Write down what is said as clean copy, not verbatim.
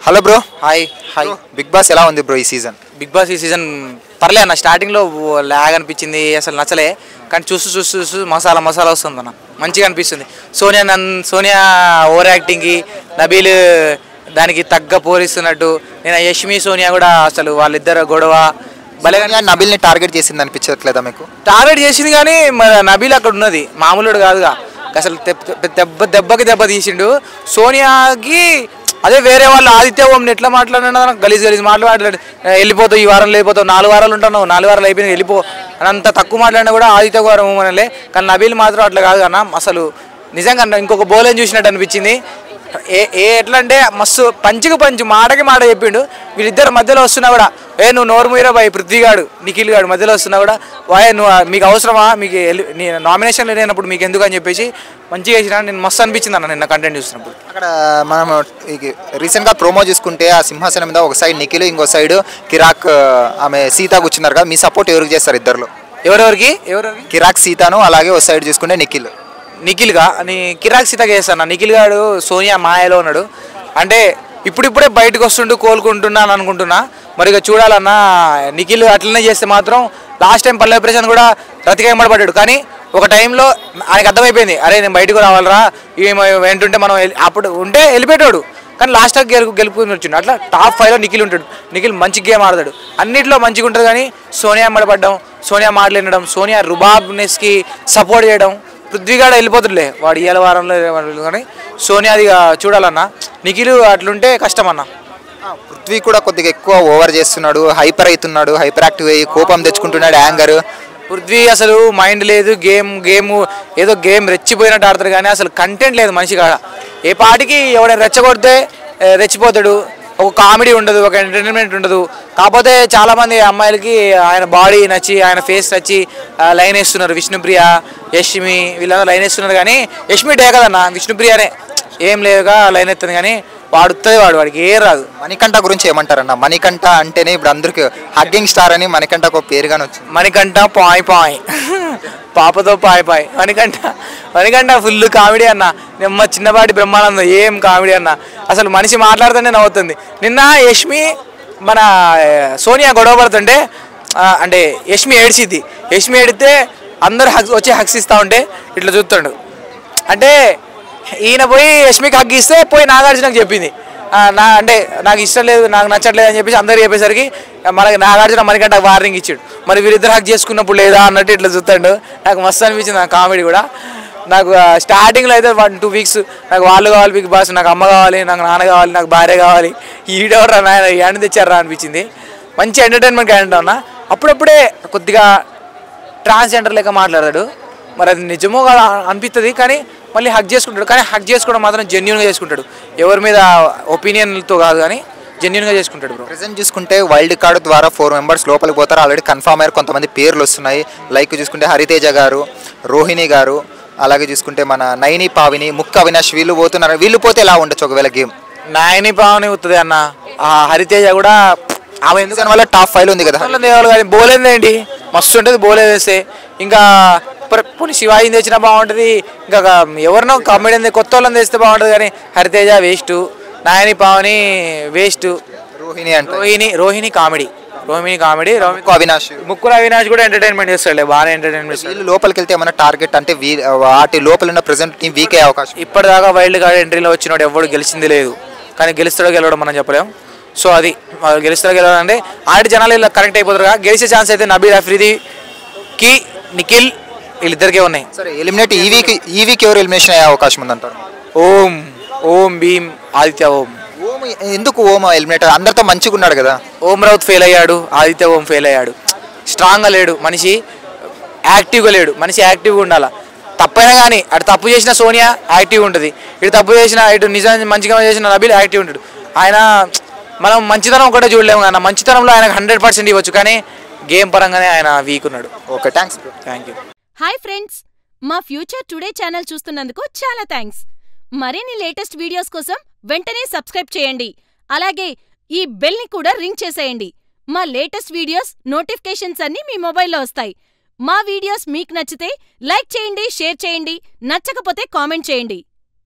Hello bro. Hi hi. Big boss ఎలా ఉంది bro ఈ సీజన్? బిగ్ బాస్ ఈ సీజన్ పర్లే అన్న. స్టార్టింగ్లో ల్యాగ్ అనిపించింది, అసలు నచ్చలే. కానీ చూస్తూ మసాలా వస్తుంది అన్న, మంచిగా అనిపిస్తుంది. సోనియా ఓవర్ యాక్టింగ్కి, నబీల్ దానికి తగ్గ పోలిస్తున్నట్టు. నేను యష్మి సోనియా కూడా అసలు వాళ్ళిద్దరు గొడవ భలేగా నబీల్ని టార్గెట్ చేసింది అనిపించట్లేదా మీకు? టార్గెట్ చేసింది కానీ మరి నబీల్ అక్కడ ఉన్నది మామూలుడు కాదుగా. అసలు దెబ్బకి దెబ్బ తీసిండు. సోనియాకి అదే వేరే వాళ్ళు ఆదిత్య ఓంని ఎట్లా మాట్లాడినా గలీజ్ మాట్లాడి వెళ్ళిపోతావు, ఈ వారంలో వెళ్ళిపోతావు, 4 వారాలు ఉంటున్నావు, 4 వారాలు అయిపోయింది వెళ్ళిపో అని అంత తక్కువ మాట్లాడినా కూడా ఆదిత్య గారు ఓమనలే. కానీ నబీల్ మాత్రం అట్లా కాదు అన్న. అసలు నిజంగా ఇంకొక బౌలర్ చూసినట్టు అనిపించింది. ఎట్లా అంటే మస్తు పంచు మాటకి మాట చెప్పిండు. వీళ్ళిద్దరు మధ్యలో వస్తున్నా కూడా నువ్వు నోరు మీరా బాయ్, పృథ్వీగాడు నిఖిల్ గాడు మధ్యలో వస్తున్నా కూడా నువ్వు మీకు అవసరమా, మీకు నామినేషన్ లేనప్పుడు మీకు ఎందుకు అని చెప్పేసి మంచిగా వేసిన. నేను మస్తు అనిపించింది అన్న నిన్న కంటెంట్ చూసినప్పుడు. అక్కడ మనం రీసెంట్గా ప్రోమో చూసుకుంటే ఆ సింహాసనం మీద ఒక సైడ్ నిఖిల్, ఇంకో సైడ్ కిరాక్ ఆమె సీత కూర్చున్నారు కదా. మీ సపోర్ట్ ఎవరికి చేస్తారు ఇద్దరులో? ఎవరెవరికి? కిరాక్ సీతాను, అలాగే ఒక సైడ్ చూసుకుంటే నిఖిల్గా కిరాక్ సీతగా చేస్తాను. నిఖిల్ గాడు సోనియా మాయలో ఉన్నాడు. అంటే ఇప్పుడిప్పుడే బయటకు వస్తుంటూ కోలుకుంటున్నాను అనుకుంటున్నా. మరి ఇక చూడాలన్నా. నిఖిల్ అట్లనే చేస్తే మాత్రం లాస్ట్ టైం పల్లె ప్రశాంత్ కూడా రతికేంబడబడ్డాడు. కానీ ఒక టైంలో ఆయనకు అర్థమైపోయింది, అరే నేను బయటకు రావాలరా, ఏంటుంటే మనం అప్పుడు ఉంటే వెళ్ళిపోయాడు. కానీ లాస్ట్ గెలుపుకుని వచ్చిండు. అట్లా టాప్ 5లో నిఖిల్ ఉంటాడు. నిఖిల్ మంచి గేమ్ ఆడతాడు, అన్నింటిలో మంచిగా ఉంటుంది. కానీ సోనియా అమ్మడబడ్డం, సోనియా మాటలు సోనియా రుబాబ్నెస్కి సపోర్ట్ చేయడం. పృథ్వీగాడు వెళ్ళిపోతుండే వాడు ఇయ్యాల వారంలో. కానీ సోనియాది చూడాలన్నా. నిఖిల్ అట్లుంటే కష్టం అన్న. పృథ్వీ కూడా కొద్దిగా ఎక్కువ ఓవర్ చేస్తున్నాడు, హైపర్ అవుతున్నాడు, హైపర్ యాక్టివ్ అయ్యి కోపం తెచ్చుకుంటున్నాడు, యాంగర్. పృథ్వీ అసలు మైండ్ లేదు, గేమ్ ఏదో గేమ్ రెచ్చిపోయినట్టు ఆడతాడు. కానీ అసలు కంటెంట్ లేదు మనిషి కాడ. ఏ పాటికి ఎవడైనా రెచ్చగొడితే రెచ్చిపోతాడు. ఒక కామెడీ ఉండదు, ఒక ఎంటర్టైన్మెంట్ ఉండదు. కాకపోతే చాలామంది అమ్మాయిలకి ఆయన బాడీ నచ్చి, ఆయన ఫేస్ నచ్చి లైన్ వేస్తున్నారు. విష్ణుప్రియ, యష్మి వీళ్ళందరూ లైన్ వేస్తున్నారు. కానీ యష్మి డే కదన్నా, విష్ణుప్రియనే ఏం లేదుగా లైన్ ఎత్తుంది. కానీ వాడికి ఏ రాదు. మణికంఠ గురించి ఏమంటారన్న? మణికంఠ అంటేనే ఇప్పుడు అందరికి హగ్గింగ్ స్టార్ అని మణికంఠకు ఒక పేరుగానే వచ్చింది. మణికంఠ పాయ్ పాపతో పాయ్. మణికంఠ ఫుల్ కామెడీ అన్న. నిమ్మ చిన్నపాటి బ్రహ్మానందం ఏం కామెడీ అన్న. అసలు మనిషి మాట్లాడుతూనే నవ్వుతుంది. నిన్న యష్మి మన సోనియా గొడవ పడుతుంటే, అంటే యష్మి ఏడితే అందరూ వచ్చి హగ్స్ ఇస్తూ ఉంటే ఇట్లా చూస్తాడు. అంటే ఈయన పోయి యష్మికి హగ్ ఇస్తే పోయి నాగార్జునకు చెప్పింది, అంటే నాకు ఇష్టం లేదు, నాకు నచ్చట్లేదు అని చెప్పేసి అందరు చెప్పేసరికి మనకి నాగార్జున మణికంఠ వార్నింగ్ ఇచ్చాడు. మరి వీళ్ళిద్దరు హక్ చేసుకున్నప్పుడు లేదా అన్నట్టు ఇట్లా చూస్తాడు. నాకు మస్తు అనిపించింది ఆ కామెడీ కూడా. నాకు స్టార్టింగ్లో అయితే 1-2 వీక్స్ నాకు వాళ్ళు కావాలి, బిగ్ బాస్ నాకు అమ్మ కావాలి, నాకు నాన్న కావాలి, నాకు భార్య కావాలి, ఈడెవరా నాయన ఎండ తెచ్చారా అనిపించింది. మంచి ఎంటర్టైన్మెంట్ క్యాండిడేట్ అన్న. అప్పుడప్పుడే కొద్దిగా ట్రాన్స్జెండర్ లెక్క మాట్లాడాడు. మరి అది నిజమో కదా అనిపిస్తుంది. కానీ మళ్ళీ హక్ చేసుకుంటాడు. కానీ హక్ చేసుకోవడం మాత్రం జెన్యూన్గా చేసుకుంటాడు. ఎవరి మీద ఒపీనియన్తో కాదు, కానీ జెన్యూన్గా చేసుకుంటాడు బ్రో. ప్రెజెంట్ చూసుకుంటే వైల్డ్ కార్డు ద్వారా 4 మెంబర్స్ లోపలికి పోతారు. ఆల్రెడీ కన్ఫర్మ్ అయ్యారు. కొంతమంది పేర్లు వస్తున్నాయి. లైక్ చూసుకుంటే హరితేజ గారు, రోహిణి గారు, అలాగే చూసుకుంటే మన నైని పావిని, ముక్క అవినాష్ వీళ్ళు పోతున్నారు. వీళ్ళు పోతే ఎలా ఉండొచ్చు ఒకవేళ గేమ్? నైని పావని అవుతుంది అన్న. హరితేజ కూడా ఆమె ఎందుకని వల్ల టాప్ 5లో ఉంది కదా. కానీ బోలేదేంటి మస్తు ఉంటుంది. బోలేదు వేస్తే ఇంకా పోనీ శివాజీని తెచ్చినా బాగుంటుంది. ఇంకా ఎవరినో కామెడీ కొత్త వాళ్ళని తెస్తే బాగుంటుంది. కానీ Hariteja waste, Nayani Pavani waste, Rohini comedy, ముక్కుల అవినాష్ కూడా ఎంటర్టైన్మెంట్ చేస్తాడు. బాగానే ఎంటర్టైన్మెంట్. వీళ్ళు లోపలికి వెళ్తే ఏమైనా టార్గెట్ అంటే వాటి లోపల ఉన్న ప్రెసెంట్ టీం వీక్ అయ్యే అవకాశం. ఇప్పటిదాకా వైల్డ్ కార్డ్ ఎంట్రీలో వచ్చినోడు ఎవడు గెలిచింది లేదు. కానీ గెలుస్తాడో గెలవడం మనం చెప్పలేం. సో అది గెలుస్తాడో గెలవాలంటే ఆడి జనాలు ఇలా కనెక్ట్ అయిపోతారు. గెలిచే ఛాన్స్ అయితే నబీల్ అఫ్రీదీకి, నిఖిల్ వీళ్ళిద్దరికే ఉన్నాయి. సరే, ఎలిమినేట్ ఈ వీక్ ఎవరు ఎలిమినేషన్ అయ్యే అవకాశం ఉందంటారు? ఓం భీమ్, ఆదిత్య ఓం. ఎందుకు ఓం ఎలిమినేట్? అందరితో మంచిగా ఉన్నాడు కదా. ఓం రౌత్ ఫెయిల్ అయ్యాడు, ఆదిత్య ఓం ఫెయిల్ అయ్యాడు. స్ట్రాంగ్గా లేడు మనిషి, యాక్టివ్గా లేడు మనిషి. యాక్టివ్గా ఉండాలి. తప్పైనా కానీ అటు తప్పు చేసిన సోనియా యాక్టివ్గా ఉంటుంది, ఇటు తప్పు చేసిన ఇటు నిజం మంచిగా చేసిన నబీల్ యాక్టివ్ ఉంటాడు. ఆయన మనం మంచితనం ఒకటే చూడలేము కానీ మంచితనంలో ఆయనకు 100% ఇవ్వచ్చు. కానీ గేమ్ పరంగానే ఆయన వీక్ ఉన్నాడు. Okay, thanks. హాయ్ ఫ్రెండ్స్, మా ఫ్యూచర్ టుడే ఛానల్ చూస్తున్నందుకు చాలా థ్యాంక్స్. మరిన్ని లేటెస్ట్ వీడియోస్ కోసం వెంటనే సబ్స్క్రైబ్ చేయండి. అలాగే ఈ బెల్ని కూడా రింగ్ చేసేయండి. మా లేటెస్ట్ వీడియోస్ నోటిఫికేషన్స్ అన్నీ మీ మొబైల్లో వస్తాయి. మా వీడియోస్ మీకు నచ్చితే లైక్ చేయండి, షేర్ చేయండి, నచ్చకపోతే కామెంట్ చేయండి.